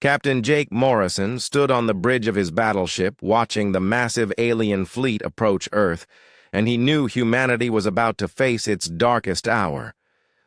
Captain Jake Morrison stood on the bridge of his battleship watching the massive alien fleet approach Earth, and he knew humanity was about to face its darkest hour.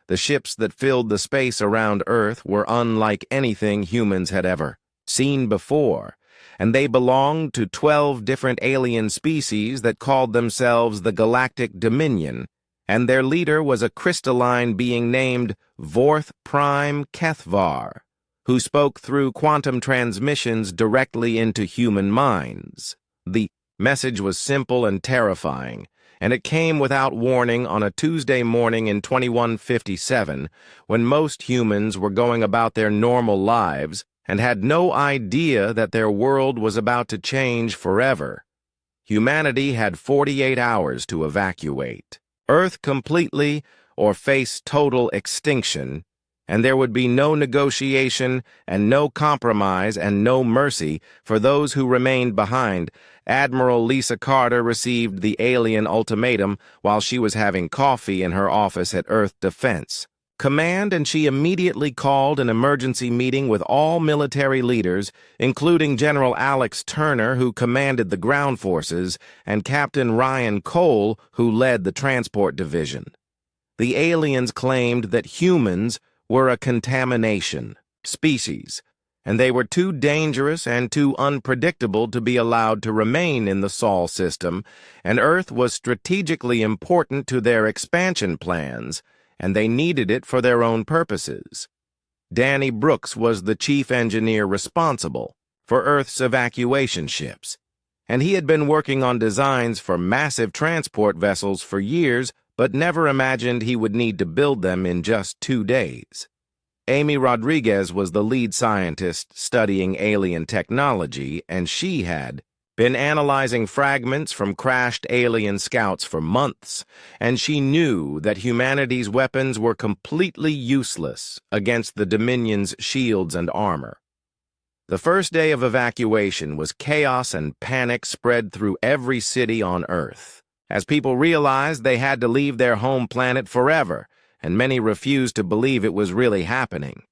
The ships that filled the space around Earth were unlike anything humans had ever seen before, and they belonged to 12 different alien species that called themselves the Galactic Dominion, and their leader was a crystalline being named Vorth Prime Kethvar, who spoke through quantum transmissions directly into human minds. The message was simple and terrifying, and it came without warning on a Tuesday morning in 2157, when most humans were going about their normal lives and had no idea that their world was about to change forever. Humanity had 48 hours to evacuate Earth completely or face total extinction, and there would be no negotiation and no compromise and no mercy for those who remained behind. Admiral Lisa Carter received the alien ultimatum while she was having coffee in her office at Earth Defense Command, and she immediately called an emergency meeting with all military leaders, including General Alex Turner, who commanded the ground forces, and Captain Ryan Cole, who led the transport division. The aliens claimed that humans were a contamination species, and they were too dangerous and too unpredictable to be allowed to remain in the Sol system, and Earth was strategically important to their expansion plans, and they needed it for their own purposes. Danny Brooks was the chief engineer responsible for Earth's evacuation ships, and he had been working on designs for massive transport vessels for years, but never imagined he would need to build them in just 2 days. Amy Rodriguez was the lead scientist studying alien technology, and she had been analyzing fragments from crashed alien scouts for months, and she knew that humanity's weapons were completely useless against the Dominion's shields and armor. The first day of evacuation was chaos and panic spread through every city on Earth, as people realized they had to leave their home planet forever, and many refused to believe it was really happening.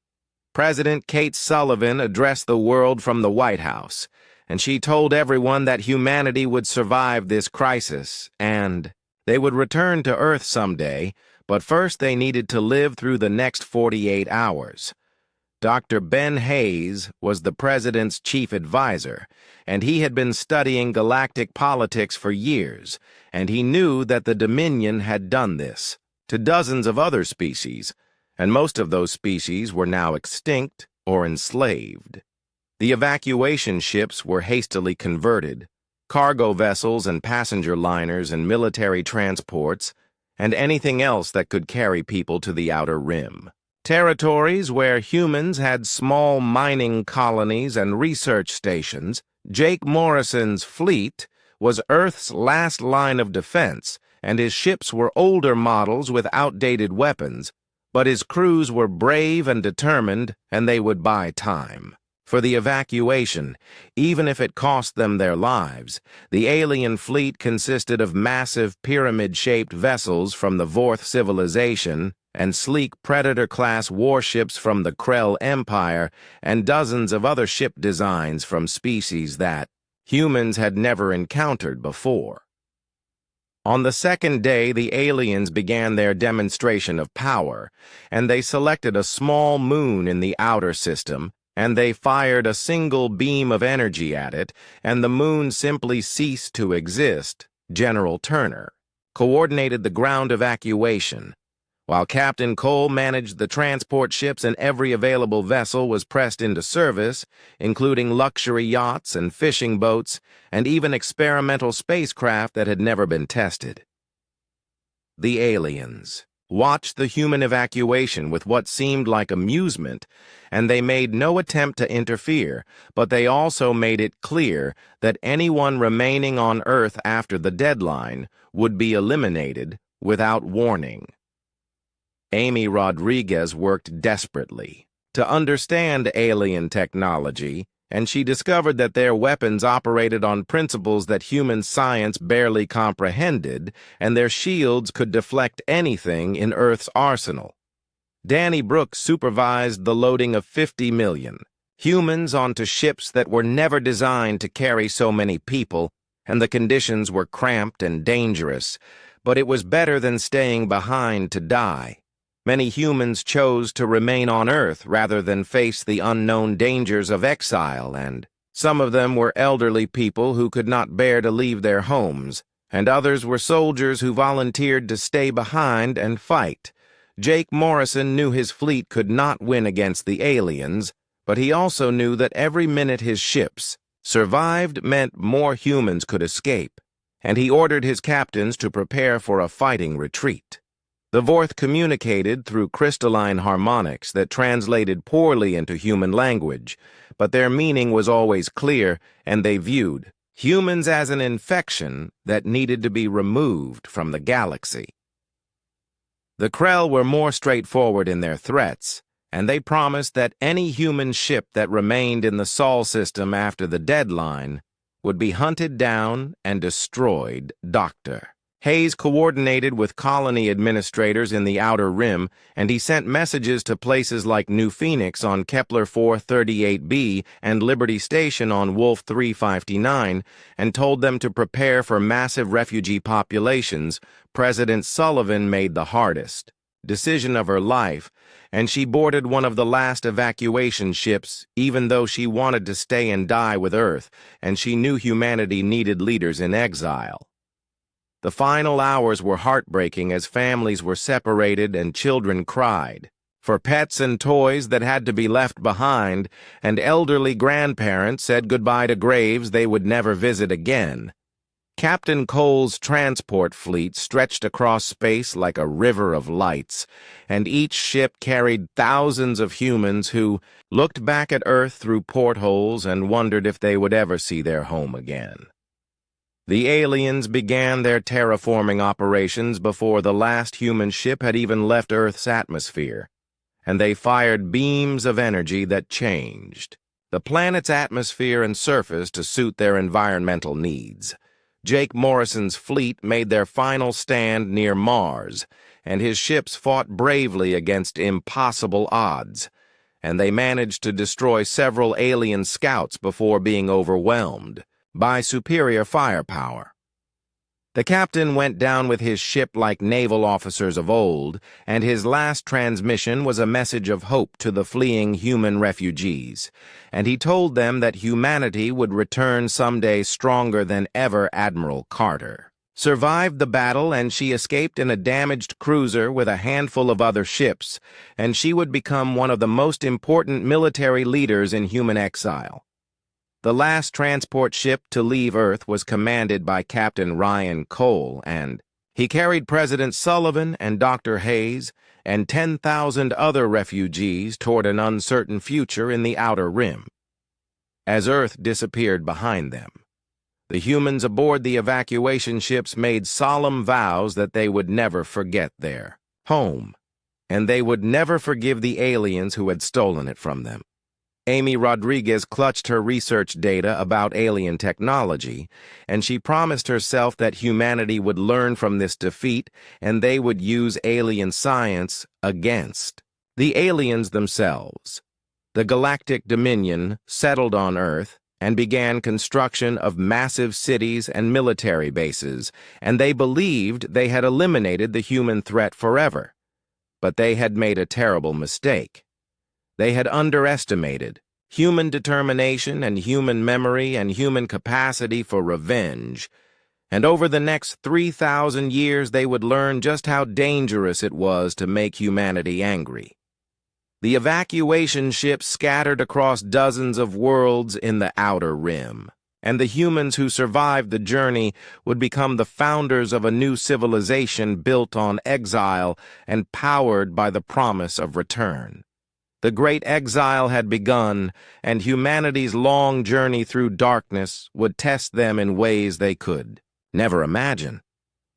President Kate Sullivan addressed the world from the White House, and she told everyone that humanity would survive this crisis, and they would return to Earth someday, but first they needed to live through the next 48 hours. Dr. Ben Hayes was the president's chief advisor, and he had been studying galactic politics for years, and he knew that the Dominion had done this to dozens of other species, and most of those species were now extinct or enslaved. The evacuation ships were hastily converted, cargo vessels and passenger liners and military transports, and anything else that could carry people to the outer rim. Territories where humans had small mining colonies and research stations, Jake Morrison's fleet was Earth's last line of defense, and his ships were older models with outdated weapons, but his crews were brave and determined, and they would buy time. For the evacuation, even if it cost them their lives, the alien fleet consisted of massive pyramid-shaped vessels from the Vorth civilization and sleek Predator-class warships from the Krell Empire and dozens of other ship designs from species that humans had never encountered before. On the second day, the aliens began their demonstration of power, and they selected a small moon in the outer system, and they fired a single beam of energy at it, and the moon simply ceased to exist. General Turner coordinated the ground evacuation, while Captain Cole managed the transport ships, and every available vessel was pressed into service, including luxury yachts and fishing boats, and even experimental spacecraft that had never been tested. The aliens watched the human evacuation with what seemed like amusement, and they made no attempt to interfere, but they also made it clear that anyone remaining on Earth after the deadline would be eliminated without warning. Amy Rodriguez worked desperately to understand alien technology, and she discovered that their weapons operated on principles that human science barely comprehended, and their shields could deflect anything in Earth's arsenal. Danny Brooks supervised the loading of 50 million Humans onto ships that were never designed to carry so many people, and the conditions were cramped and dangerous, but it was better than staying behind to die. Many humans chose to remain on Earth rather than face the unknown dangers of exile, and some of them were elderly people who could not bear to leave their homes, and others were soldiers who volunteered to stay behind and fight. Jake Morrison knew his fleet could not win against the aliens, but he also knew that every minute his ships survived meant more humans could escape, and he ordered his captains to prepare for a fighting retreat. The Vorth communicated through crystalline harmonics that translated poorly into human language, but their meaning was always clear, and they viewed humans as an infection that needed to be removed from the galaxy. The Krell were more straightforward in their threats, and they promised that any human ship that remained in the Sol system after the deadline would be hunted down and destroyed. Dr. Hayes coordinated with colony administrators in the Outer Rim, and he sent messages to places like New Phoenix on Kepler 438b and Liberty Station on Wolf 359, and told them to prepare for massive refugee populations. President Sullivan made the hardest decision of her life, and she boarded one of the last evacuation ships, even though she wanted to stay and die with Earth, and she knew humanity needed leaders in exile. The final hours were heartbreaking as families were separated and children cried for pets and toys that had to be left behind, and elderly grandparents said goodbye to graves they would never visit again. Captain Cole's transport fleet stretched across space like a river of lights, and each ship carried thousands of humans who looked back at Earth through portholes and wondered if they would ever see their home again. The aliens began their terraforming operations before the last human ship had even left Earth's atmosphere, and they fired beams of energy that changed the planet's atmosphere and surface to suit their environmental needs. Jake Morrison's fleet made their final stand near Mars, and his ships fought bravely against impossible odds, and they managed to destroy several alien scouts before being overwhelmed by superior firepower. The captain went down with his ship like naval officers of old, and his last transmission was a message of hope to the fleeing human refugees, and he told them that humanity would return someday stronger than ever. Admiral Carter survived the battle, and she escaped in a damaged cruiser with a handful of other ships, and she would become one of the most important military leaders in human exile. The last transport ship to leave Earth was commanded by Captain Ryan Cole, and he carried President Sullivan and Dr. Hayes and 10,000 other refugees toward an uncertain future in the Outer Rim. As Earth disappeared behind them, the humans aboard the evacuation ships made solemn vows that they would never forget their home, and they would never forgive the aliens who had stolen it from them. Amy Rodriguez clutched her research data about alien technology, and she promised herself that humanity would learn from this defeat and they would use alien science against the aliens themselves. The Galactic Dominion settled on Earth and began construction of massive cities and military bases, and they believed they had eliminated the human threat forever. But they had made a terrible mistake. They had underestimated human determination and human memory and human capacity for revenge, and over the next 3,000 years they would learn just how dangerous it was to make humanity angry. The evacuation ships scattered across dozens of worlds in the Outer Rim, and the humans who survived the journey would become the founders of a new civilization built on exile and powered by the promise of return. The great exile had begun, and humanity's long journey through darkness would test them in ways they could never imagine.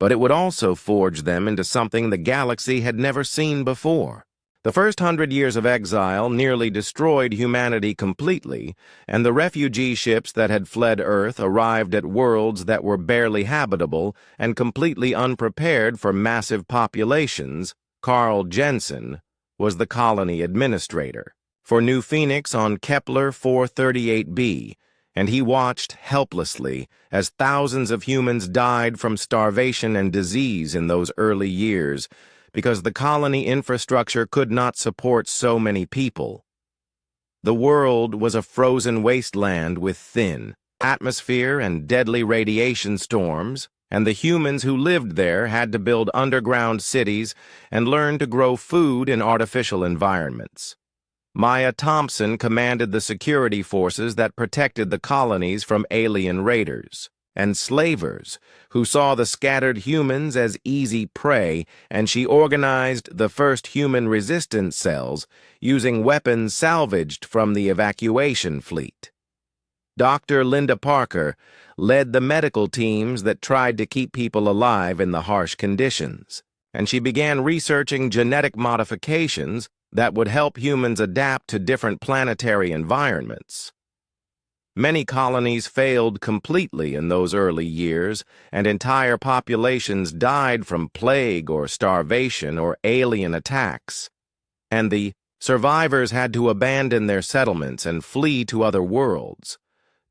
But it would also forge them into something the galaxy had never seen before. The first 100 years of exile nearly destroyed humanity completely, and the refugee ships that had fled Earth arrived at worlds that were barely habitable and completely unprepared for massive populations. Carl Jensen was the colony administrator. for New Phoenix on Kepler 438b, and he watched helplessly as thousands of humans died from starvation and disease in those early years because the colony infrastructure could not support so many people. The world was a frozen wasteland with thin atmosphere and deadly radiation storms, and the humans who lived there had to build underground cities and learn to grow food in artificial environments. Maya Thompson commanded the security forces that protected the colonies from alien raiders and slavers who saw the scattered humans as easy prey, and she organized the first human resistance cells using weapons salvaged from the evacuation fleet. Dr. Linda Parker led the medical teams that tried to keep people alive in the harsh conditions, and she began researching genetic modifications that would help humans adapt to different planetary environments. Many colonies failed completely in those early years, and entire populations died from plague or starvation or alien attacks. And the survivors had to abandon their settlements and flee to other worlds.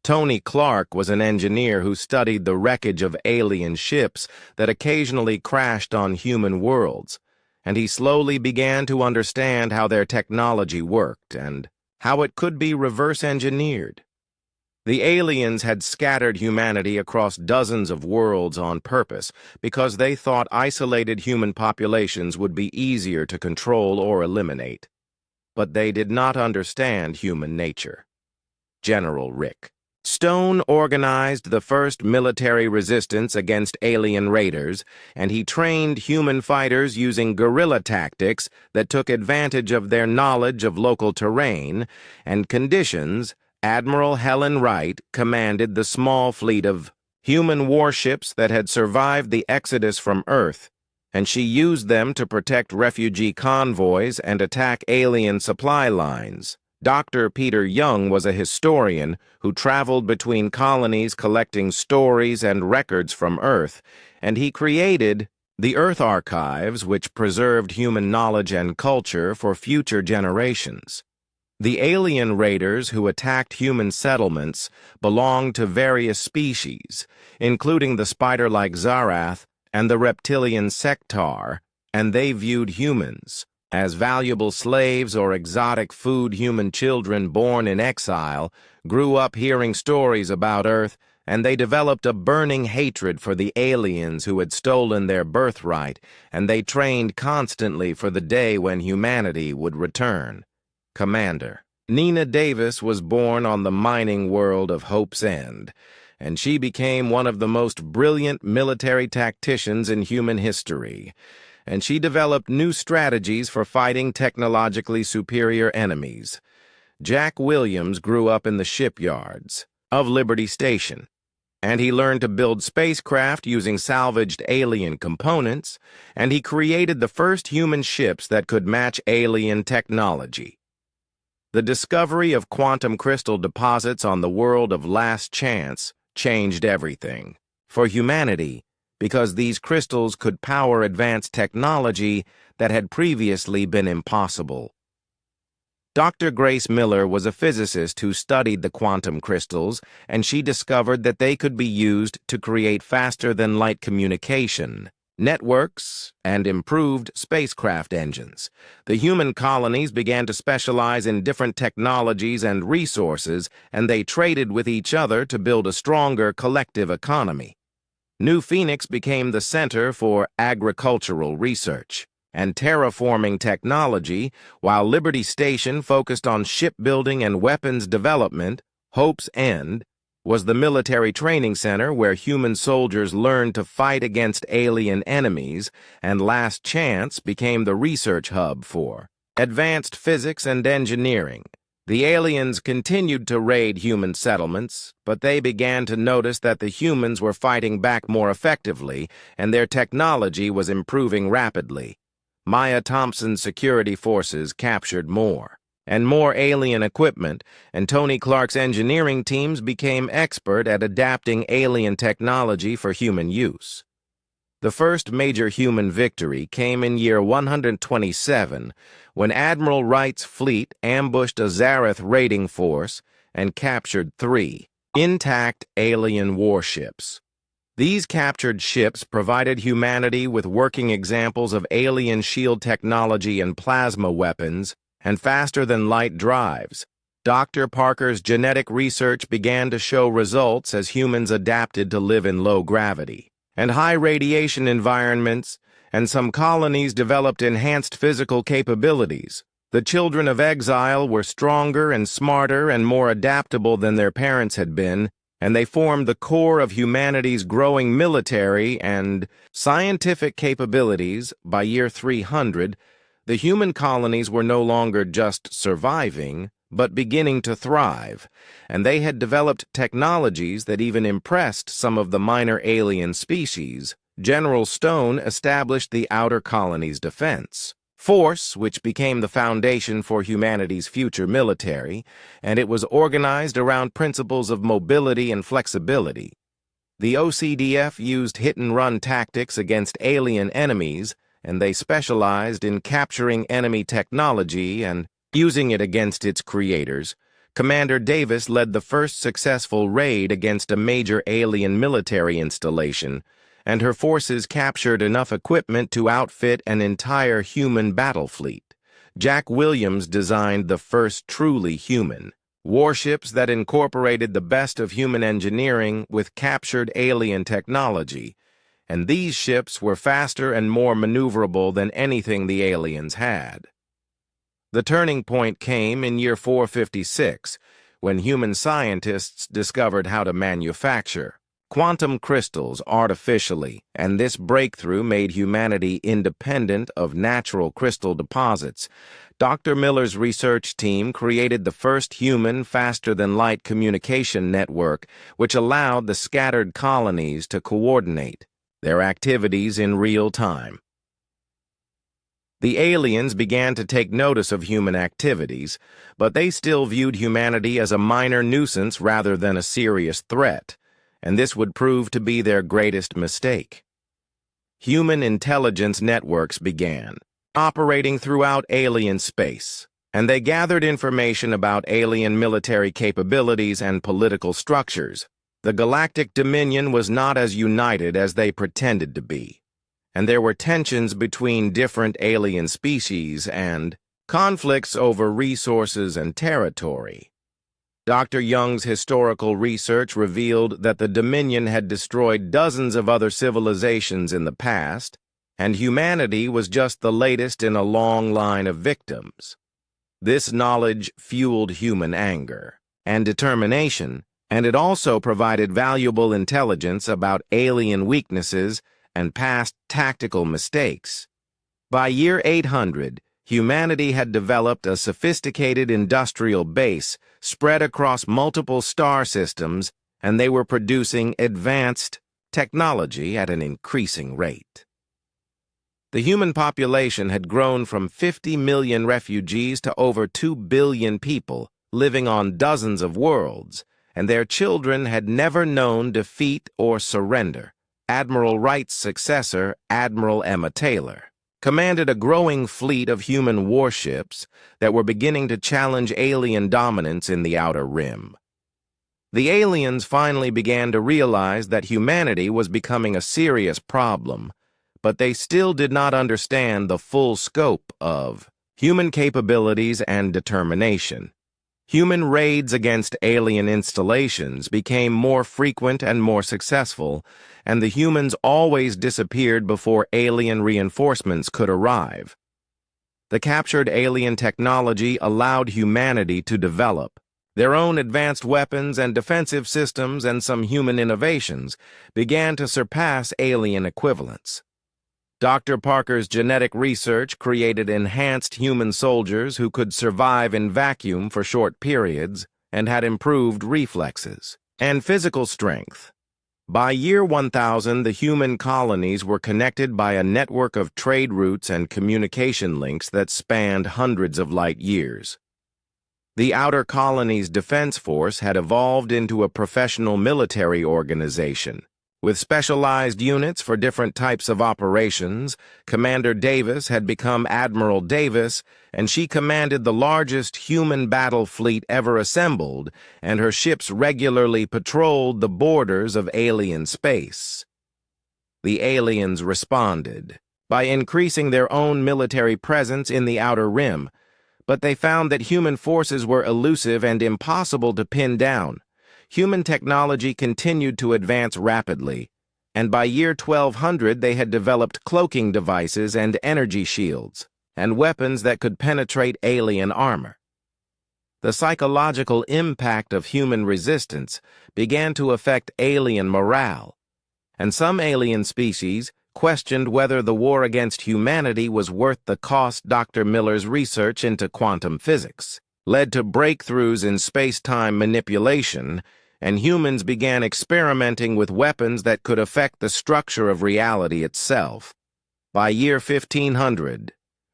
Tony Clark was an engineer who studied the wreckage of alien ships that occasionally crashed on human worlds, and he slowly began to understand how their technology worked and how it could be reverse-engineered. The aliens had scattered humanity across dozens of worlds on purpose because they thought isolated human populations would be easier to control or eliminate. But they did not understand human nature. General Rick Stone organized the first military resistance against alien raiders, and he trained human fighters using guerrilla tactics that took advantage of their knowledge of local terrain and conditions. Admiral Helen Wright commanded the small fleet of human warships that had survived the exodus from Earth, and she used them to protect refugee convoys and attack alien supply lines. Dr. Peter Young was a historian who traveled between colonies collecting stories and records from Earth, and he created the Earth Archives, which preserved human knowledge and culture for future generations. The alien raiders who attacked human settlements belonged to various species, including the spider-like Zarath and the reptilian Sectar, and they viewed humans as valuable slaves or exotic food. Human children born in exile grew up hearing stories about Earth, and they developed a burning hatred for the aliens who had stolen their birthright, and they trained constantly for the day when humanity would return. Commander Nina Davis was born on the mining world of Hope's End, and she became one of the most brilliant military tacticians in human history, and she developed new strategies for fighting technologically superior enemies. Jack Williams grew up in the shipyards of Liberty Station, and he learned to build spacecraft using salvaged alien components, and he created the first human ships that could match alien technology. The discovery of quantum crystal deposits on the world of Last Chance changed everything for humanity because these crystals could power advanced technology that had previously been impossible. Dr. Grace Miller was a physicist who studied the quantum crystals, and she discovered that they could be used to create faster-than-light communication, networks, and improved spacecraft engines. The human colonies began to specialize in different technologies and resources, and they traded with each other to build a stronger collective economy. New Phoenix became the center for agricultural research and terraforming technology, while Liberty Station focused on shipbuilding and weapons development. Hope's End was the military training center where human soldiers learned to fight against alien enemies, and Last Chance became the research hub for advanced physics and engineering. The aliens continued to raid human settlements, but they began to notice that the humans were fighting back more effectively, and their technology was improving rapidly. Maya Thompson's security forces captured more and more alien equipment, and Tony Clark's engineering teams became expert at adapting alien technology for human use. The first major human victory came in year 127, when Admiral Wright's fleet ambushed a Zareth raiding force and captured 3 intact alien warships. These captured ships provided humanity with working examples of alien shield technology and plasma weapons, and faster-than-light drives. Dr. Parker's genetic research began to show results as humans adapted to live in low gravity and high radiation environments, and some colonies developed enhanced physical capabilities. The children of exile were stronger and smarter and more adaptable than their parents had been, and they formed the core of humanity's growing military and scientific capabilities. By year 300, the human colonies were no longer just surviving, but beginning to thrive, and they had developed technologies that even impressed some of the minor alien species. General Stone established the Outer Colonies Defense Force, which became the foundation for humanity's future military, and it was organized around principles of mobility and flexibility. The OCDF used hit-and-run tactics against alien enemies, and they specialized in capturing enemy technology and using it against its creators. Commander Davis led the first successful raid against a major alien military installation, and her forces captured enough equipment to outfit an entire human battle fleet. Jack Williams designed the first truly human warships that incorporated the best of human engineering with captured alien technology, and these ships were faster and more maneuverable than anything the aliens had. The turning point came in year 456, when human scientists discovered how to manufacture quantum crystals artificially, and this breakthrough made humanity independent of natural crystal deposits. Dr. Miller's research team created the first human faster-than-light communication network, which allowed the scattered colonies to coordinate their activities in real time. The aliens began to take notice of human activities, but they still viewed humanity as a minor nuisance rather than a serious threat, and this would prove to be their greatest mistake. Human intelligence networks began operating throughout alien space, and they gathered information about alien military capabilities and political structures. The Galactic Dominion was not as united as they pretended to be, and there were tensions between different alien species and conflicts over resources and territory. Dr. Young's historical research revealed that the Dominion had destroyed dozens of other civilizations in the past, and humanity was just the latest in a long line of victims. This knowledge fueled human anger and determination, and it also provided valuable intelligence about alien weaknesses and past tactical mistakes. By year 800, humanity had developed a sophisticated industrial base spread across multiple star systems, and they were producing advanced technology at an increasing rate. The human population had grown from 50 million refugees to over 2 billion people living on dozens of worlds, and their children had never known defeat or surrender. Admiral Wright's successor, Admiral Emma Taylor, commanded a growing fleet of human warships that were beginning to challenge alien dominance in the Outer Rim. The aliens finally began to realize that humanity was becoming a serious problem, but they still did not understand the full scope of human capabilities and determination. Human raids against alien installations became more frequent and more successful, and the humans always disappeared before alien reinforcements could arrive. The captured alien technology allowed humanity to develop their own advanced weapons and defensive systems, and some human innovations began to surpass alien equivalents. Dr. Parker's genetic research created enhanced human soldiers who could survive in vacuum for short periods and had improved reflexes and physical strength. By year 1000, the human colonies were connected by a network of trade routes and communication links that spanned hundreds of light years. The Outer Colonies Defense Force had evolved into a professional military organization, With specialized units for different types of operations, Commander Davis had become Admiral Davis, and she commanded the largest human battle fleet ever assembled, and her ships regularly patrolled the borders of alien space. The aliens responded by increasing their own military presence in the Outer Rim, but they found that human forces were elusive and impossible to pin down. Human technology continued to advance rapidly, and by year 1200 they had developed cloaking devices and energy shields, and weapons that could penetrate alien armor. The psychological impact of human resistance began to affect alien morale, and some alien species questioned whether the war against humanity was worth the cost. Dr. Miller's research into quantum physics led to breakthroughs in space-time manipulation, and humans began experimenting with weapons that could affect the structure of reality itself. By year 1500,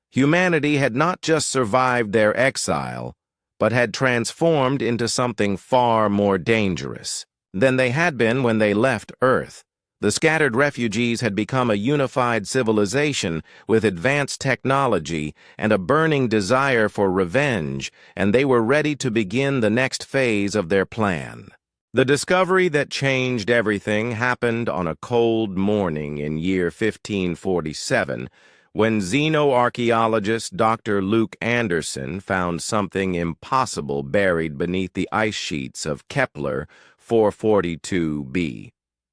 humanity had not just survived their exile, but had transformed into something far more dangerous than they had been when they left Earth. The scattered refugees had become a unified civilization with advanced technology and a burning desire for revenge, and they were ready to begin the next phase of their plan. The discovery that changed everything happened on a cold morning in year 1547, when xenoarchaeologist Dr. Luke Anderson found something impossible buried beneath the ice sheets of Kepler 442b.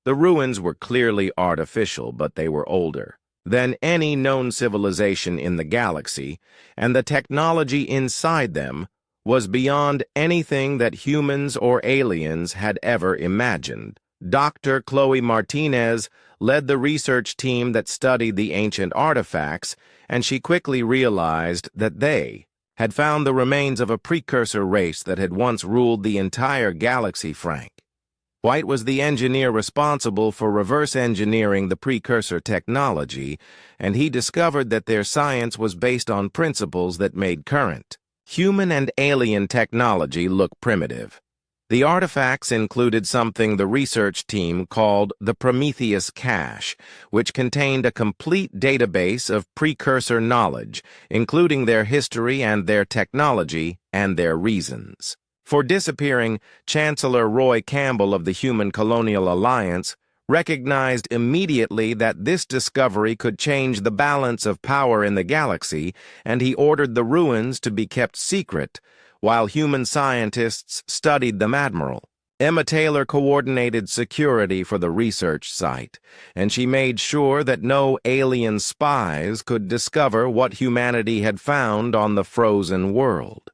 The ruins were clearly artificial, but they were older than any known civilization in the galaxy, and the technology inside them was beyond anything that humans or aliens had ever imagined. Dr. Chloe Martinez led the research team that studied the ancient artifacts, and she quickly realized that they had found the remains of a precursor race that had once ruled the entire galaxy. Frank White was the engineer responsible for reverse engineering the precursor technology, and he discovered that their science was based on principles that made current human and alien technology look primitive. The artifacts included something the research team called the Prometheus Cache, which contained a complete database of precursor knowledge, including their history and their technology and their reasons for disappearing. Chancellor Roy Campbell of the Human Colonial Alliance recognized immediately that this discovery could change the balance of power in the galaxy, and he ordered the ruins to be kept secret while human scientists studied them. Admiral Emma Taylor coordinated security for the research site, and she made sure that no alien spies could discover what humanity had found on the frozen world.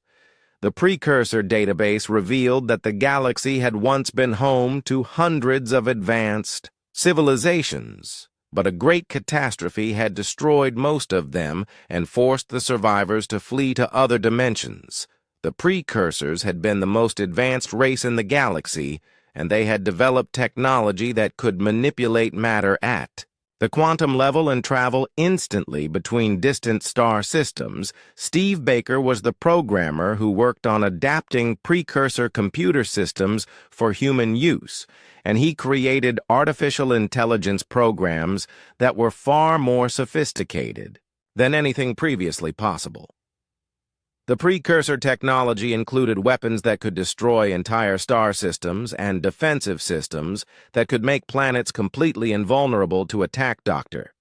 The precursor database revealed that the galaxy had once been home to hundreds of advanced civilizations, but a great catastrophe had destroyed most of them and forced the survivors to flee to other dimensions. The precursors had been the most advanced race in the galaxy, and they had developed technology that could manipulate matter at the quantum level and travel instantly between distant star systems. Steve Baker was the programmer who worked on adapting precursor computer systems for human use, and he created artificial intelligence programs that were far more sophisticated than anything previously possible. The precursor technology included weapons that could destroy entire star systems and defensive systems that could make planets completely invulnerable to attack. Dr.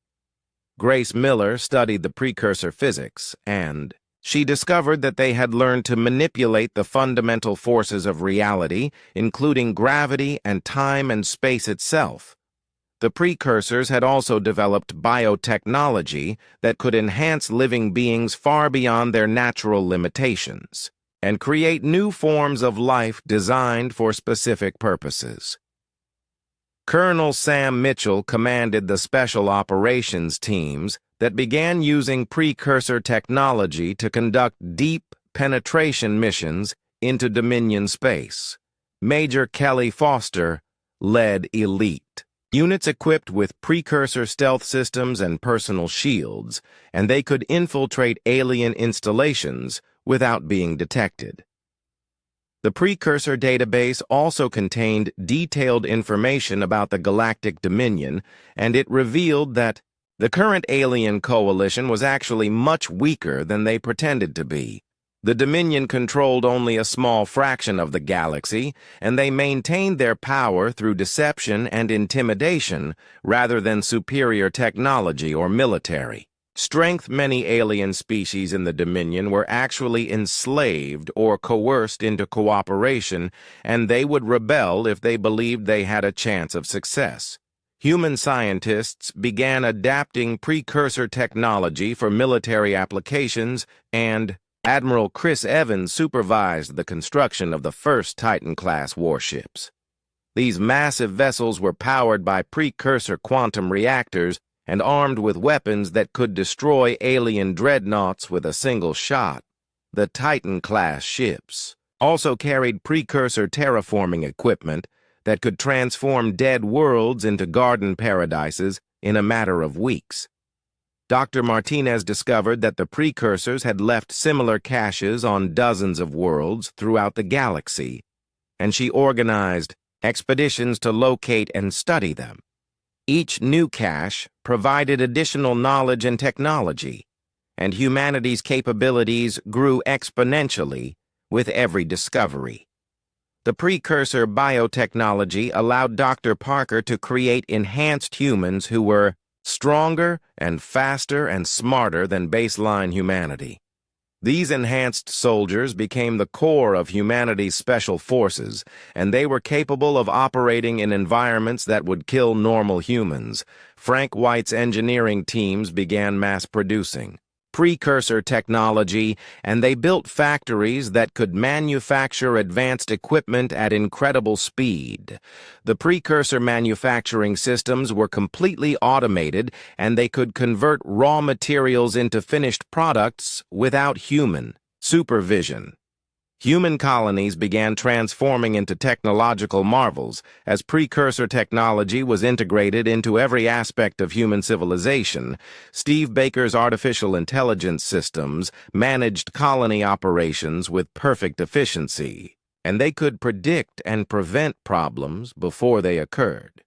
Grace Miller studied the precursor physics, and she discovered that they had learned to manipulate the fundamental forces of reality, including gravity and time and space itself. The precursors had also developed biotechnology that could enhance living beings far beyond their natural limitations and create new forms of life designed for specific purposes. Colonel Sam Mitchell commanded the special operations teams that began using precursor technology to conduct deep penetration missions into Dominion space. Major Kelly Foster led elite units equipped with precursor stealth systems and personal shields, and they could infiltrate alien installations without being detected. The precursor database also contained detailed information about the Galactic Dominion, and it revealed that the current alien coalition was actually much weaker than they pretended to be. The Dominion controlled only a small fraction of the galaxy, and they maintained their power through deception and intimidation rather than superior technology or military strength. Many alien species in the Dominion were actually enslaved or coerced into cooperation, and they would rebel if they believed they had a chance of success. Human scientists began adapting precursor technology for military applications, and Admiral Chris Evans supervised the construction of the first Titan-class warships. These massive vessels were powered by precursor quantum reactors and armed with weapons that could destroy alien dreadnoughts with a single shot. The Titan-class ships also carried precursor terraforming equipment that could transform dead worlds into garden paradises in a matter of weeks. Dr. Martinez discovered that the precursors had left similar caches on dozens of worlds throughout the galaxy, and she organized expeditions to locate and study them. Each new cache provided additional knowledge and technology, and humanity's capabilities grew exponentially with every discovery. The precursor biotechnology allowed Dr. Parker to create enhanced humans who were stronger and faster and smarter than baseline humanity. These enhanced soldiers became the core of humanity's special forces, and they were capable of operating in environments that would kill normal humans. Frank White's engineering teams began mass-producing precursor technology, and they built factories that could manufacture advanced equipment at incredible speed. The precursor manufacturing systems were completely automated, and they could convert raw materials into finished products without human supervision. Human colonies began transforming into technological marvels as precursor technology was integrated into every aspect of human civilization. Steve Baker's artificial intelligence systems managed colony operations with perfect efficiency, and they could predict and prevent problems before they occurred.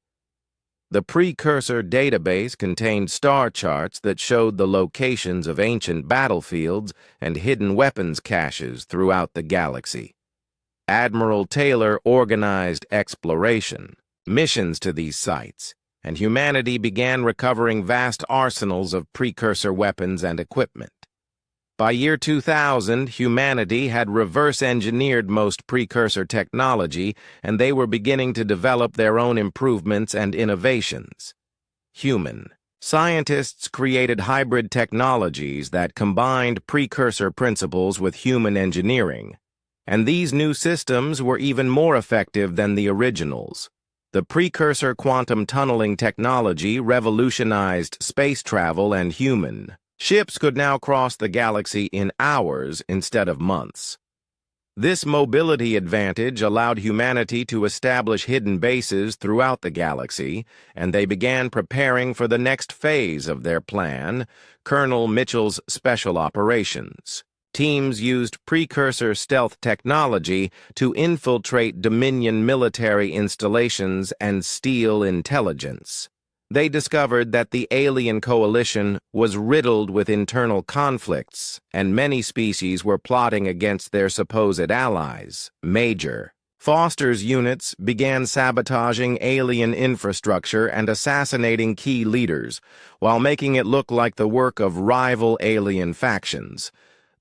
The precursor database contained star charts that showed the locations of ancient battlefields and hidden weapons caches throughout the galaxy. Admiral Taylor organized exploration missions to these sites, and humanity began recovering vast arsenals of precursor weapons and equipment. By year 2000, humanity had reverse-engineered most precursor technology, and they were beginning to develop their own improvements and innovations. Human scientists created hybrid technologies that combined precursor principles with human engineering, and these new systems were even more effective than the originals. The precursor quantum tunneling technology revolutionized space travel, and human ships could now cross the galaxy in hours instead of months. This mobility advantage allowed humanity to establish hidden bases throughout the galaxy, and they began preparing for the next phase of their plan, Colonel Mitchell's Special Operations. Teams used precursor stealth technology to infiltrate Dominion military installations and steal intelligence. They discovered that the alien coalition was riddled with internal conflicts, and many species were plotting against their supposed allies. Major Foster's units began sabotaging alien infrastructure and assassinating key leaders, while making it look like the work of rival alien factions.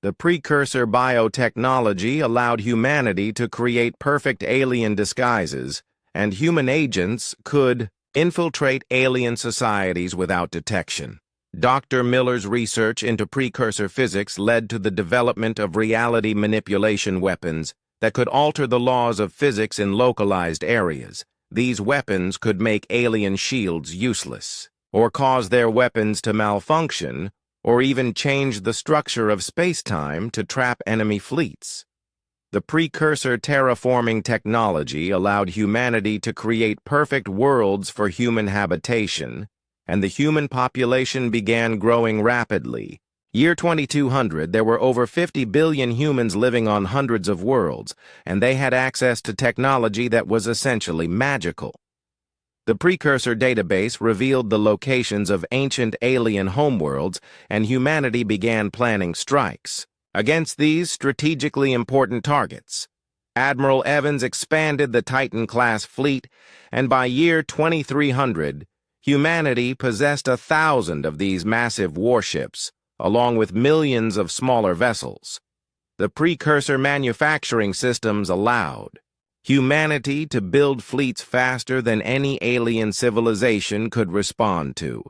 The precursor biotechnology allowed humanity to create perfect alien disguises, and human agents could infiltrate alien societies without detection. Dr. Miller's research into precursor physics led to the development of reality manipulation weapons that could alter the laws of physics in localized areas. These weapons could make alien shields useless, or cause their weapons to malfunction, or even change the structure of space-time to trap enemy fleets. The precursor terraforming technology allowed humanity to create perfect worlds for human habitation, and the human population began growing rapidly. Year 2200, there were over 50 billion humans living on hundreds of worlds, and they had access to technology that was essentially magical. The precursor database revealed the locations of ancient alien homeworlds, and humanity began planning strikes against these strategically important targets. Admiral Evans expanded the Titan-class fleet, and by year 2300, humanity possessed 1,000 of these massive warships, along with millions of smaller vessels. The precursor manufacturing systems allowed humanity to build fleets faster than any alien civilization could respond to.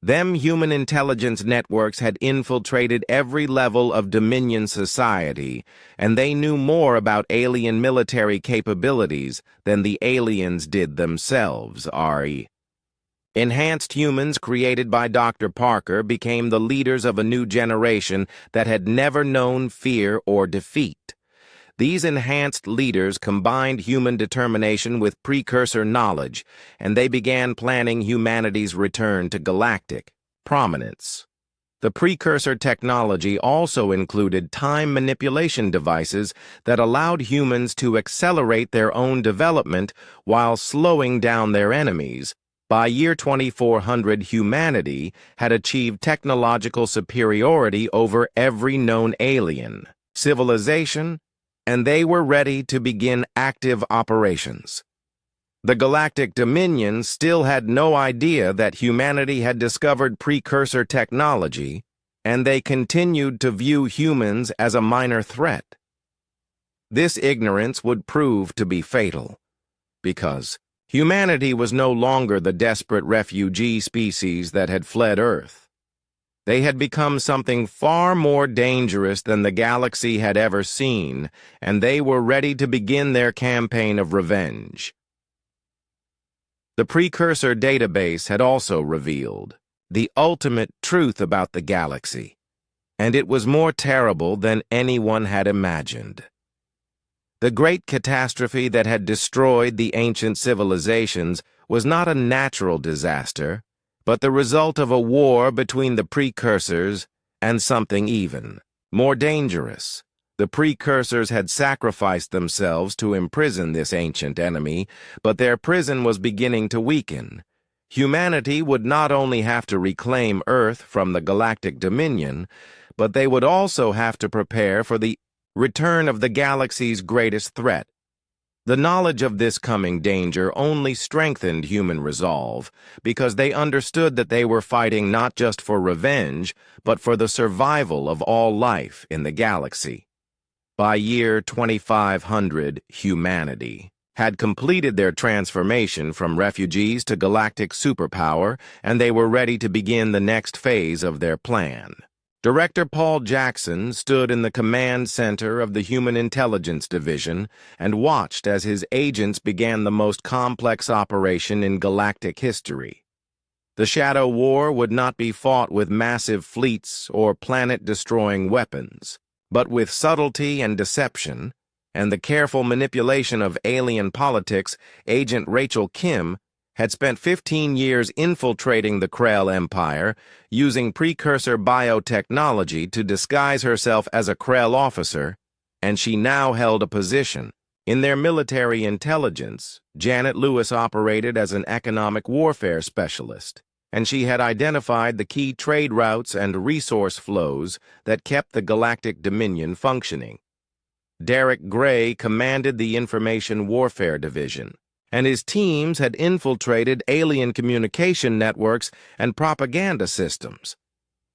Them human intelligence networks had infiltrated every level of Dominion society, and they knew more about alien military capabilities than the aliens did themselves, RE. Enhanced humans created by Dr. Parker became the leaders of a new generation that had never known fear or defeat. These enhanced leaders combined human determination with precursor knowledge, and they began planning humanity's return to galactic prominence. The precursor technology also included time manipulation devices that allowed humans to accelerate their own development while slowing down their enemies. By year 2400, humanity had achieved technological superiority over every known alien civilization, and they were ready to begin active operations. The Galactic Dominion still had no idea that humanity had discovered precursor technology, and they continued to view humans as a minor threat. This ignorance would prove to be fatal, because humanity was no longer the desperate refugee species that had fled Earth. They had become something far more dangerous than the galaxy had ever seen, and they were ready to begin their campaign of revenge. The precursor database had also revealed the ultimate truth about the galaxy, and it was more terrible than anyone had imagined. The great catastrophe that had destroyed the ancient civilizations was not a natural disaster, but the result of a war between the precursors and something even more dangerous. The precursors had sacrificed themselves to imprison this ancient enemy, but their prison was beginning to weaken. Humanity would not only have to reclaim Earth from the Galactic Dominion, but they would also have to prepare for the return of the galaxy's greatest threat. The knowledge of this coming danger only strengthened human resolve, because they understood that they were fighting not just for revenge, but for the survival of all life in the galaxy. By year 2500, humanity had completed their transformation from refugees to galactic superpower, and they were ready to begin the next phase of their plan. Director Paul Jackson stood in the command center of the Human Intelligence Division and watched as his agents began the most complex operation in galactic history. The Shadow War would not be fought with massive fleets or planet-destroying weapons, but with subtlety and deception, and the careful manipulation of alien politics. Agent Rachel Kim had spent 15 years infiltrating the Krell Empire, using precursor biotechnology to disguise herself as a Krell officer, and she now held a position. In their military intelligence, Janet Lewis operated as an economic warfare specialist, and she had identified the key trade routes and resource flows that kept the Galactic Dominion functioning. Derek Gray commanded the Information Warfare Division, and his teams had infiltrated alien communication networks and propaganda systems.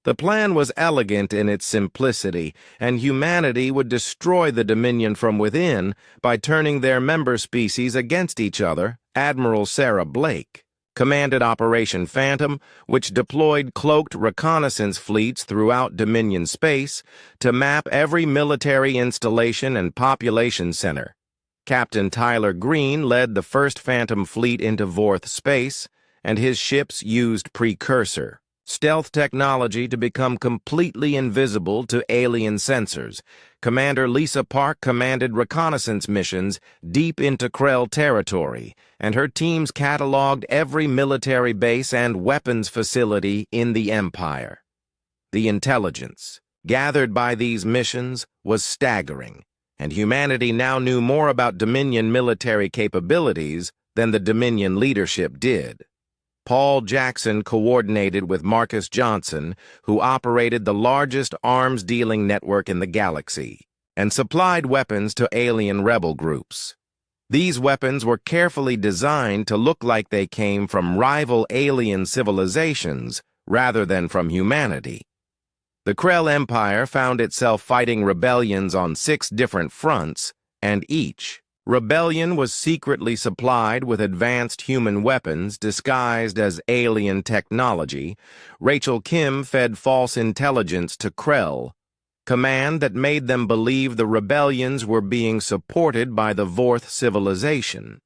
The plan was elegant in its simplicity, and humanity would destroy the Dominion from within by turning their member species against each other. Admiral Sarah Blake commanded Operation Phantom, which deployed cloaked reconnaissance fleets throughout Dominion space to map every military installation and population center. Captain Tyler Green led the first Phantom fleet into Vorth space, and his ships used precursor stealth technology to become completely invisible to alien sensors. Commander Lisa Park commanded reconnaissance missions deep into Krell territory, and her teams cataloged every military base and weapons facility in the Empire. The intelligence gathered by these missions was staggering, and humanity now knew more about Dominion military capabilities than the Dominion leadership did. Paul Jackson coordinated with Marcus Johnson, who operated the largest arms-dealing network in the galaxy, and supplied weapons to alien rebel groups. These weapons were carefully designed to look like they came from rival alien civilizations rather than from humanity. The Krell Empire found itself fighting rebellions on 6 different fronts, and each rebellion was secretly supplied with advanced human weapons disguised as alien technology. Rachel Kim fed false intelligence to Krell, command that made them believe the rebellions were being supported by the Vorth civilization.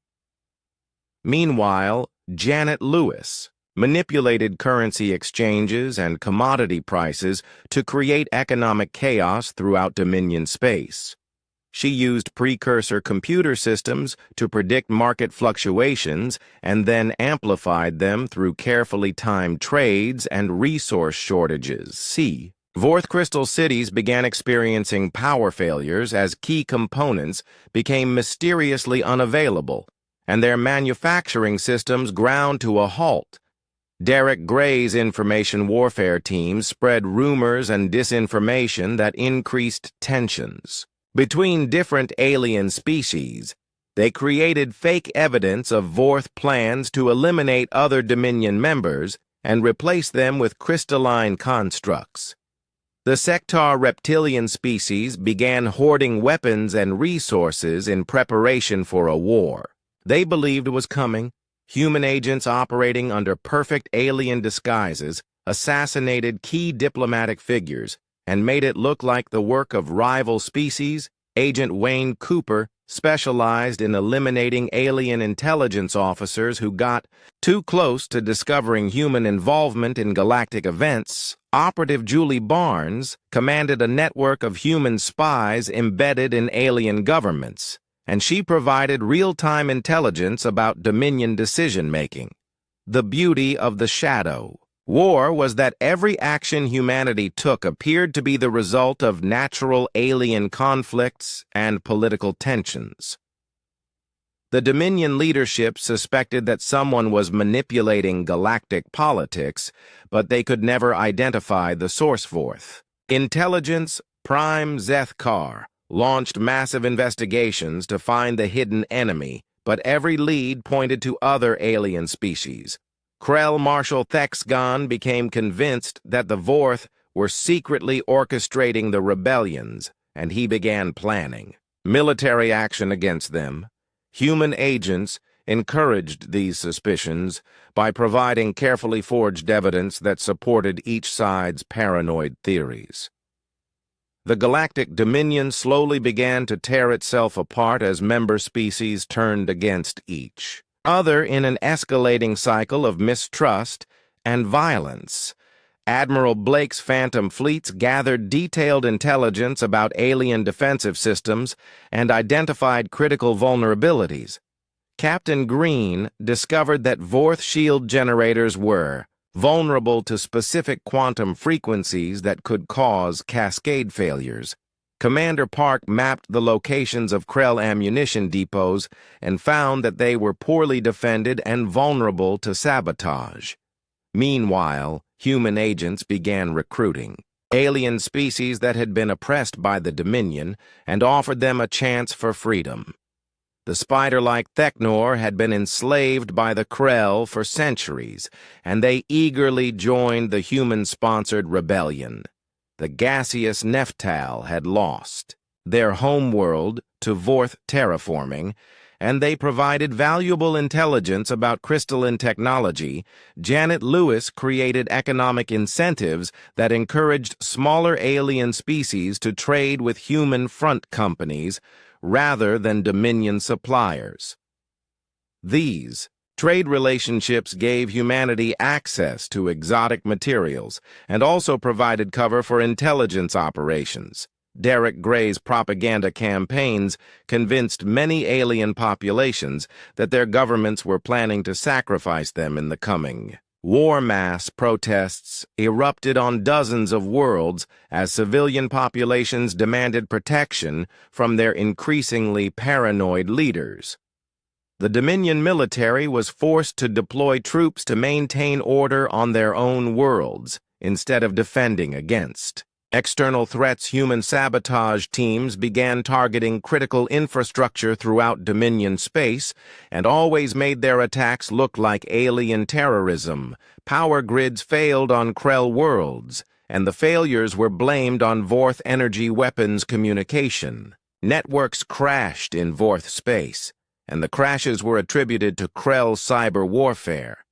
Meanwhile, Janet Lewis manipulated currency exchanges and commodity prices to create economic chaos throughout Dominion space. She used precursor computer systems to predict market fluctuations and then amplified them through carefully timed trades and resource shortages. See, Vorth crystal cities began experiencing power failures as key components became mysteriously unavailable, and their manufacturing systems ground to a halt. Derek Gray's information warfare team spread rumors and disinformation that increased tensions between different alien species. They created fake evidence of Vorth plans to eliminate other Dominion members and replace them with crystalline constructs. The Sectar reptilian species began hoarding weapons and resources in preparation for a war they believed was coming. Human agents operating under perfect alien disguises assassinated key diplomatic figures and made it look like the work of rival species. Agent Wayne Cooper specialized in eliminating alien intelligence officers who got too close to discovering human involvement in galactic events. Operative Julie Barnes commanded a network of human spies embedded in alien governments, and she provided real-time intelligence about Dominion decision-making. The beauty of the Shadow War was that every action humanity took appeared to be the result of natural alien conflicts and political tensions. The Dominion leadership suspected that someone was manipulating galactic politics, but they could never identify the source. Vorth Intelligence Prime Zethkar launched massive investigations to find the hidden enemy, but every lead pointed to other alien species. Krell Marshal Thexgon became convinced that the Vorth were secretly orchestrating the rebellions, and he began planning military action against them. Human agents encouraged these suspicions by providing carefully forged evidence that supported each side's paranoid theories. The Galactic Dominion slowly began to tear itself apart as member species turned against each other in an escalating cycle of mistrust and violence. Admiral Blake's Phantom fleets gathered detailed intelligence about alien defensive systems and identified critical vulnerabilities. Captain Green discovered that Vorth shield generators were vulnerable to specific quantum frequencies that could cause cascade failures. Commander Park mapped the locations of Krell ammunition depots and found that they were poorly defended and vulnerable to sabotage. Meanwhile, human agents began recruiting alien species that had been oppressed by the Dominion and offered them a chance for freedom. The spider-like Thecnor had been enslaved by the Krell for centuries, and they eagerly joined the human-sponsored rebellion. The gaseous Neftal had lost their homeworld to Vorth terraforming, and they provided valuable intelligence about crystalline technology. Janet Lewis created economic incentives that encouraged smaller alien species to trade with human front companies rather than Dominion suppliers. These trade relationships gave humanity access to exotic materials and also provided cover for intelligence operations. Derek Gray's propaganda campaigns convinced many alien populations that their governments were planning to sacrifice them in the coming War mass protests erupted on dozens of worlds as civilian populations demanded protection from their increasingly paranoid leaders. The Dominion military was forced to deploy troops to maintain order on their own worlds, instead of defending against external threats. Human sabotage teams began targeting critical infrastructure throughout Dominion space and always made their attacks look like alien terrorism. Power grids failed on Krell worlds, and the failures were blamed on Vorth energy weapons communication. Networks crashed in Vorth space, and the crashes were attributed to Krell cyber warfare.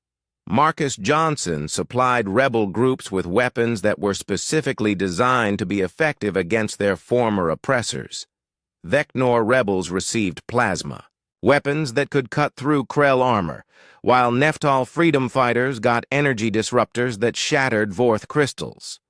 Marcus Johnson supplied rebel groups with weapons that were specifically designed to be effective against their former oppressors. Vecnor rebels received plasma, weapons that could cut through Krell armor, while Nephtal freedom fighters got energy disruptors that shattered Vorth crystals.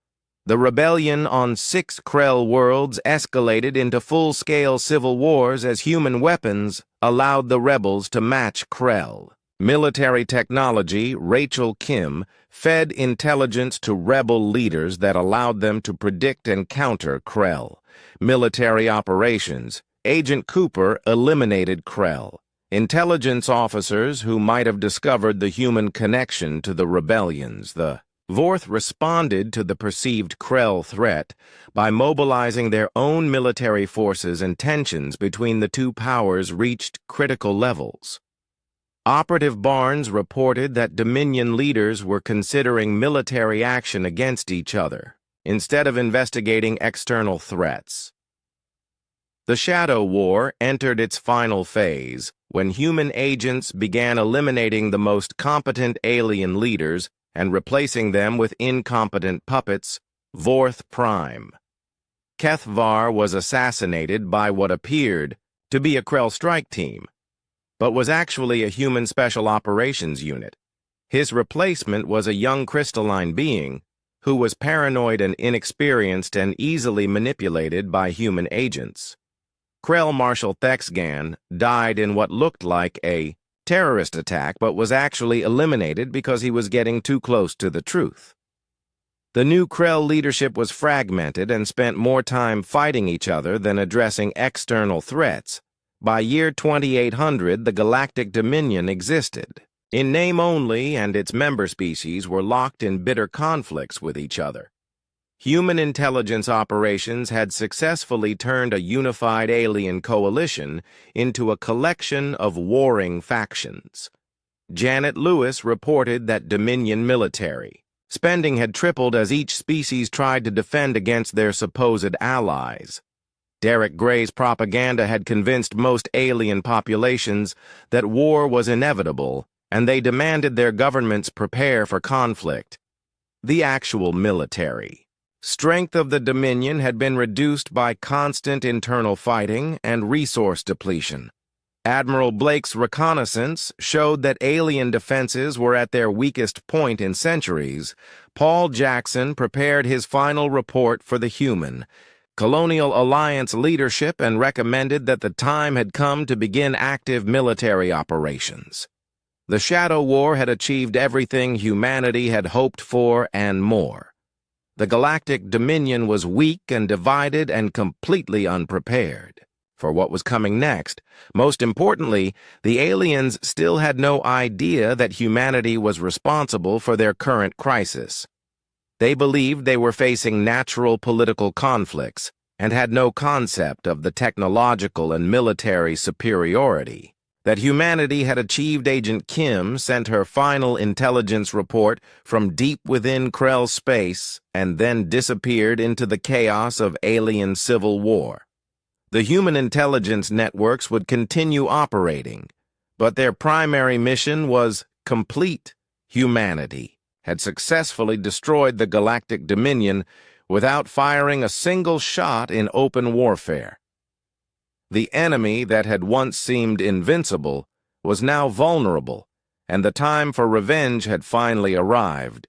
The rebellion on 6 Krell worlds escalated into full-scale civil wars as human weapons allowed the rebels to match Krell. Military technology, Rachel Kim, fed intelligence to rebel leaders that allowed them to predict and counter Krell. Military operations, Agent Cooper eliminated Krell. Intelligence officers who might have discovered the human connection to the rebellions. The Vorth responded to the perceived Krell threat by mobilizing their own military forces, and tensions between the two powers reached critical levels. Operative Barnes reported that Dominion leaders were considering military action against each other, instead of investigating external threats. The Shadow War entered its final phase when human agents began eliminating the most competent alien leaders and replacing them with incompetent puppets. Vorth Prime. Kethvar was assassinated by what appeared to be a Krell strike team, but was actually a human special operations unit. His replacement was a young crystalline being who was paranoid and inexperienced and easily manipulated by human agents. Krell Marshal Thexgan died in what looked like a terrorist attack, but was actually eliminated because he was getting too close to the truth. The new Krell leadership was fragmented and spent more time fighting each other than addressing external threats. By year 2800, the Galactic Dominion existed in name only, and its member species were locked in bitter conflicts with each other. Human intelligence operations had successfully turned a unified alien coalition into a collection of warring factions. Janet Lewis reported that Dominion military spending had tripled as each species tried to defend against their supposed allies. Derek Gray's propaganda had convinced most alien populations that war was inevitable, and they demanded their governments prepare for conflict. The actual military strength of the Dominion had been reduced by constant internal fighting and resource depletion. Admiral Blake's reconnaissance showed that alien defenses were at their weakest point in centuries. Paul Jackson prepared his final report for the Human Colonial Alliance leadership and recommended that the time had come to begin active military operations. The Shadow War had achieved everything humanity had hoped for and more. The Galactic Dominion was weak and divided and completely unprepared for what was coming next. Most importantly, the aliens still had no idea that humanity was responsible for their current crisis. They believed they were facing natural political conflicts and had no concept of the technological and military superiority that humanity had achieved. Agent Kim sent her final intelligence report from deep within Krell space and then disappeared into the chaos of alien civil war. The human intelligence networks would continue operating, but their primary mission was complete. Humanity had successfully destroyed the Galactic Dominion without firing a single shot in open warfare. The enemy that had once seemed invincible was now vulnerable, and the time for revenge had finally arrived.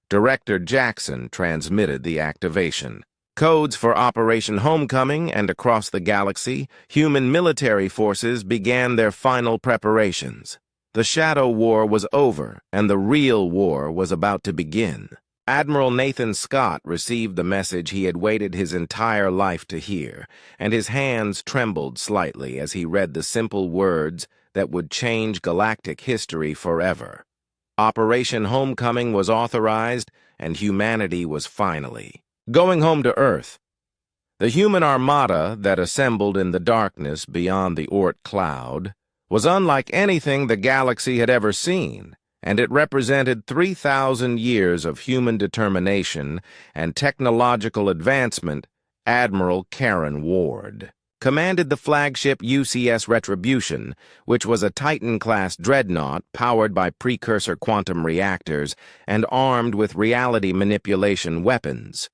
Director Jackson transmitted the activation codes for Operation Homecoming, and across the galaxy, human military forces began their final preparations. The Shadow War was over, and the real war was about to begin. Admiral Nathan Scott received the message he had waited his entire life to hear, and his hands trembled slightly as he read the simple words that would change galactic history forever. Operation Homecoming was authorized, and humanity was finally going home to Earth. The human armada that assembled in the darkness beyond the Oort cloud was unlike anything the galaxy had ever seen, and it represented 3,000 years of human determination and technological advancement. Admiral Karen Ward commanded the flagship UCS Retribution, which was a Titan-class dreadnought powered by precursor quantum reactors and armed with reality manipulation weapons.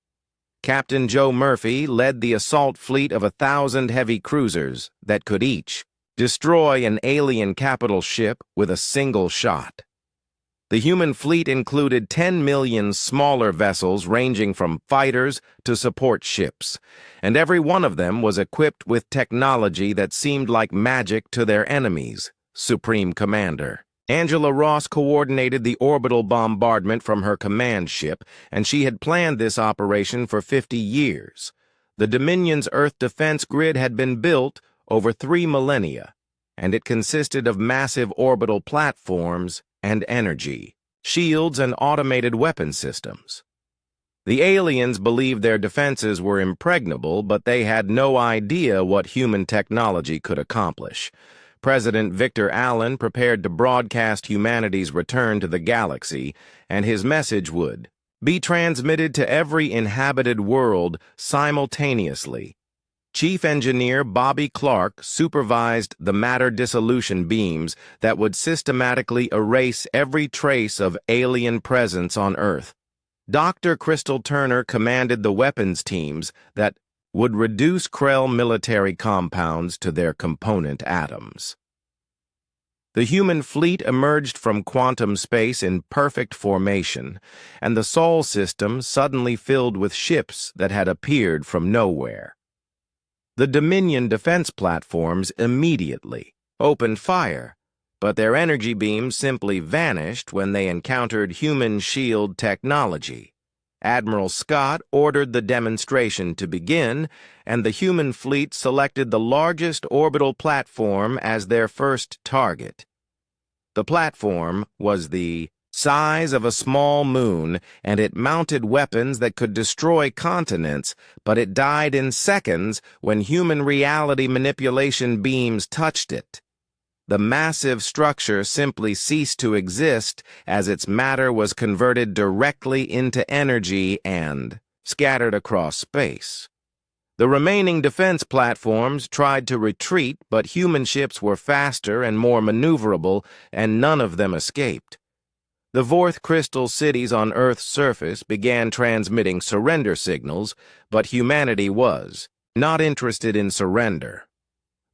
Captain Joe Murphy led the assault fleet of 1,000 heavy cruisers that could each destroy an alien capital ship with a single shot. The human fleet included 10 million smaller vessels ranging from fighters to support ships, and every one of them was equipped with technology that seemed like magic to their enemies. Supreme Commander Angela Ross coordinated the orbital bombardment from her command ship, and she had planned this operation for 50 years. The Dominion's Earth defense grid had been built over 3 millennia, and it consisted of massive orbital platforms and energy, shields, and automated weapon systems. The aliens believed their defenses were impregnable, but they had no idea what human technology could accomplish. President Victor Allen prepared to broadcast humanity's return to the galaxy, and his message would be transmitted to every inhabited world simultaneously. Chief Engineer Bobby Clark supervised the matter dissolution beams that would systematically erase every trace of alien presence on Earth. Dr. Crystal Turner commanded the weapons teams that would reduce Krell military compounds to their component atoms. The human fleet emerged from quantum space in perfect formation, and the Sol system suddenly filled with ships that had appeared from nowhere. The Dominion defense platforms immediately opened fire, but their energy beams simply vanished when they encountered human shield technology. Admiral Scott ordered the demonstration to begin, and the human fleet selected the largest orbital platform as their first target. The platform was the size of a small moon, and it mounted weapons that could destroy continents, but it died in seconds when human reality manipulation beams touched it. The massive structure simply ceased to exist as its matter was converted directly into energy and scattered across space. The remaining defense platforms tried to retreat, but human ships were faster and more maneuverable, and none of them escaped. The Vorth crystal cities on Earth's surface began transmitting surrender signals, but humanity was not interested in surrender.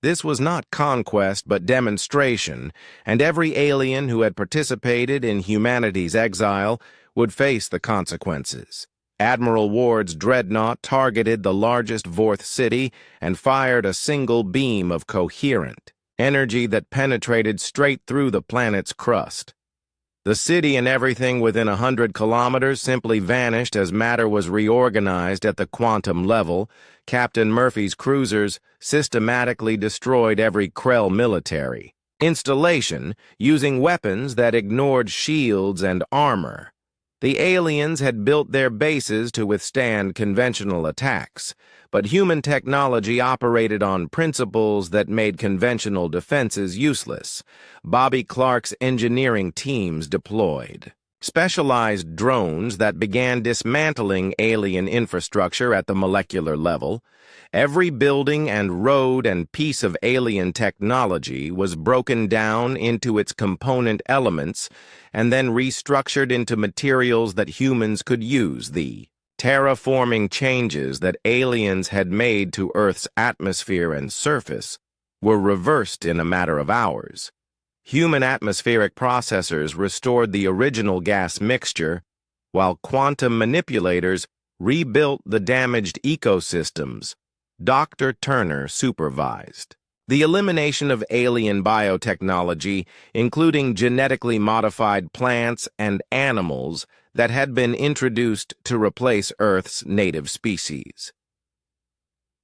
This was not conquest but demonstration, and every alien who had participated in humanity's exile would face the consequences. Admiral Ward's dreadnought targeted the largest Vorth city and fired a single beam of coherent energy that penetrated straight through the planet's crust. The city and everything within 100 kilometers simply vanished as matter was reorganized at the quantum level. Captain Murphy's cruisers systematically destroyed every Krell military installation using weapons that ignored shields and armor. The aliens had built their bases to withstand conventional attacks, but human technology operated on principles that made conventional defenses useless. Bobby Clark's engineering teams deployed specialized drones that began dismantling alien infrastructure at the molecular level. Every building and road and piece of alien technology was broken down into its component elements and then restructured into materials that humans could use. The terraforming changes that aliens had made to Earth's atmosphere and surface were reversed in a matter of hours. Human atmospheric processors restored the original gas mixture, while quantum manipulators rebuilt the damaged ecosystems Dr. Turner supervised. The elimination of alien biotechnology, including genetically modified plants and animals that had been introduced to replace Earth's native species.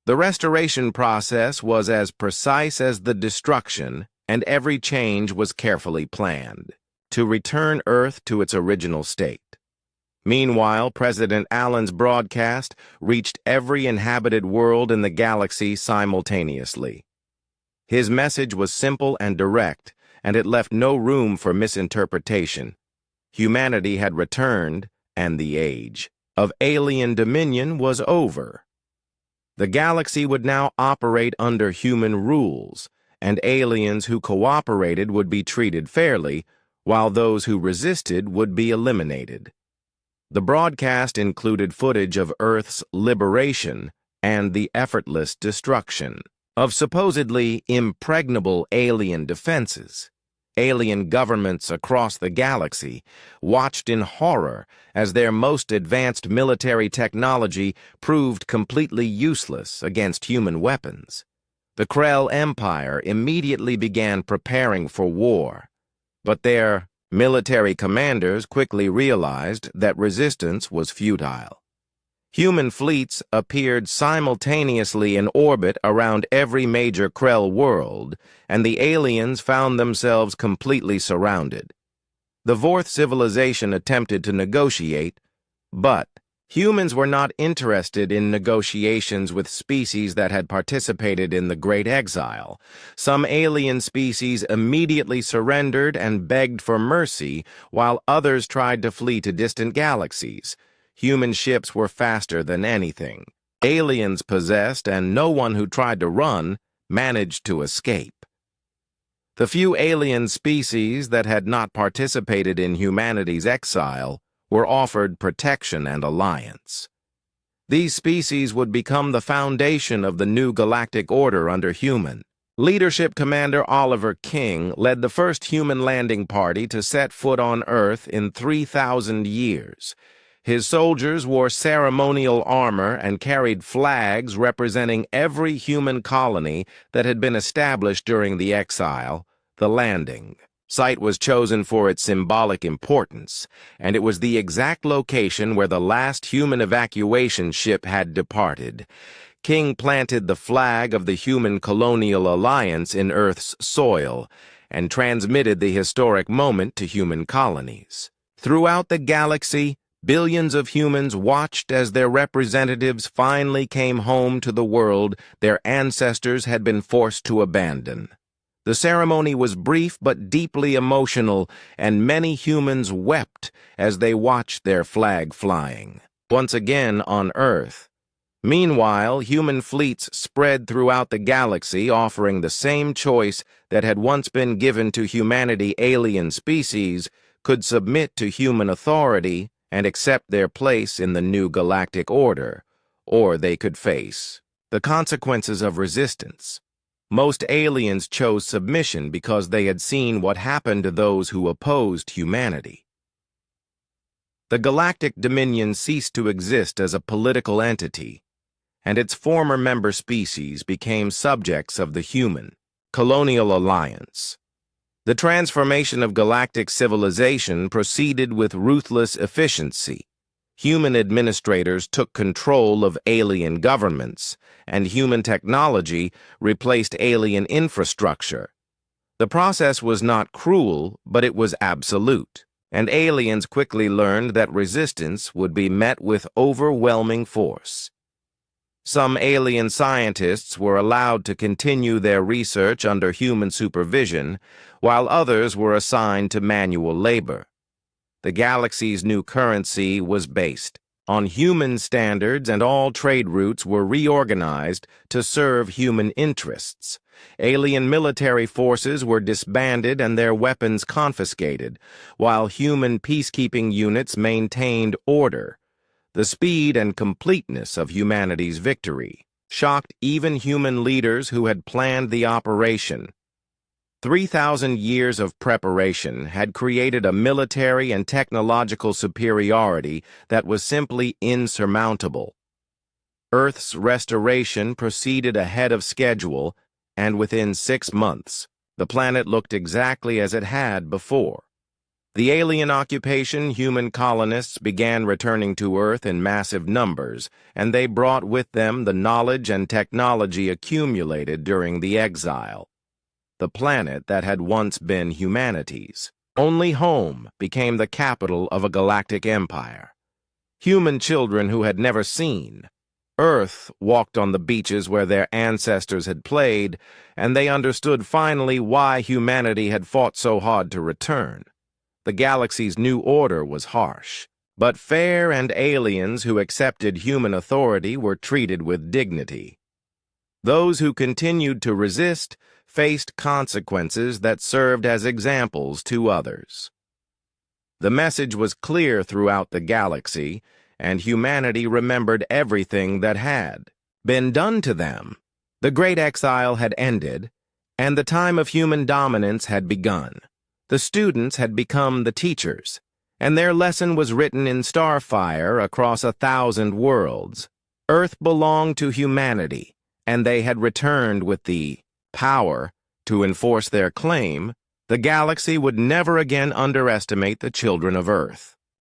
The restoration process was as precise as the destruction, and every change was carefully planned to return Earth to its original state. Meanwhile, President Allen's broadcast reached every inhabited world in the galaxy simultaneously. His message was simple and direct, and it left no room for misinterpretation. Humanity had returned, and the age of alien dominion was over. The galaxy would now operate under human rules, and aliens who cooperated would be treated fairly, while those who resisted would be eliminated. The broadcast included footage of Earth's liberation and the effortless destruction of supposedly impregnable alien defenses. Alien governments across the galaxy watched in horror as their most advanced military technology proved completely useless against human weapons. The Krell Empire immediately began preparing for war, but their military commanders quickly realized that resistance was futile. Human fleets appeared simultaneously in orbit around every major Krell world, and the aliens found themselves completely surrounded. The Vorth civilization attempted to negotiate, but humans were not interested in negotiations with species that had participated in the Great Exile. Some alien species immediately surrendered and begged for mercy, while others tried to flee to distant galaxies. Human ships were faster than anything. Aliens possessed, and no one who tried to run managed to escape. The few alien species that had not participated in humanity's exile were offered protection and alliance. These species would become the foundation of the new galactic order under human. Leadership Commander Oliver King led the first human landing party to set foot on Earth in 3,000 years. His soldiers wore ceremonial armor and carried flags representing every human colony that had been established during the exile. The landing site was chosen for its symbolic importance, and it was the exact location where the last human evacuation ship had departed. King planted the flag of the Human Colonial Alliance in Earth's soil and transmitted the historic moment to human colonies. Throughout the galaxy, billions of humans watched as their representatives finally came home to the world their ancestors had been forced to abandon. The ceremony was brief but deeply emotional, and many humans wept as they watched their flag flying once again on Earth. Meanwhile, human fleets spread throughout the galaxy, offering the same choice that had once been given to humanity. Alien species could submit to human authority and accept their place in the new galactic order, or they could face the consequences of resistance. Most aliens chose submission because they had seen what happened to those who opposed humanity. The Galactic Dominion ceased to exist as a political entity, and its former member species became subjects of the Human Colonial Alliance. The transformation of galactic civilization proceeded with ruthless efficiency. Human administrators took control of alien governments, and human technology replaced alien infrastructure. The process was not cruel, but it was absolute, and aliens quickly learned that resistance would be met with overwhelming force. Some alien scientists were allowed to continue their research under human supervision, while others were assigned to manual labor. The galaxy's new currency was based on human standards, and all trade routes were reorganized to serve human interests. Alien military forces were disbanded and their weapons confiscated, while human peacekeeping units maintained order. The speed and completeness of humanity's victory shocked even human leaders who had planned the operation. 3,000 years of preparation had created a military and technological superiority that was simply insurmountable. Earth's restoration proceeded ahead of schedule, and within 6 months, the planet looked exactly as it had before. The alien occupation human colonists began returning to Earth in massive numbers, and they brought with them the knowledge and technology accumulated during the exile. The planet that had once been humanity's only home became the capital of a galactic empire. Human children who had never seen Earth walked on the beaches where their ancestors had played, and they understood finally why humanity had fought so hard to return. The galaxy's new order was harsh, but fair, and aliens who accepted human authority were treated with dignity. Those who continued to resist faced consequences that served as examples to others. The message was clear throughout the galaxy, and humanity remembered everything that had been done to them. The Great Exile had ended, and the time of human dominance had begun. The students had become the teachers, and their lesson was written in starfire across 1,000 worlds. Earth belonged to humanity, and they had returned with the power to enforce their claim. The galaxy would never again underestimate the children of Earth.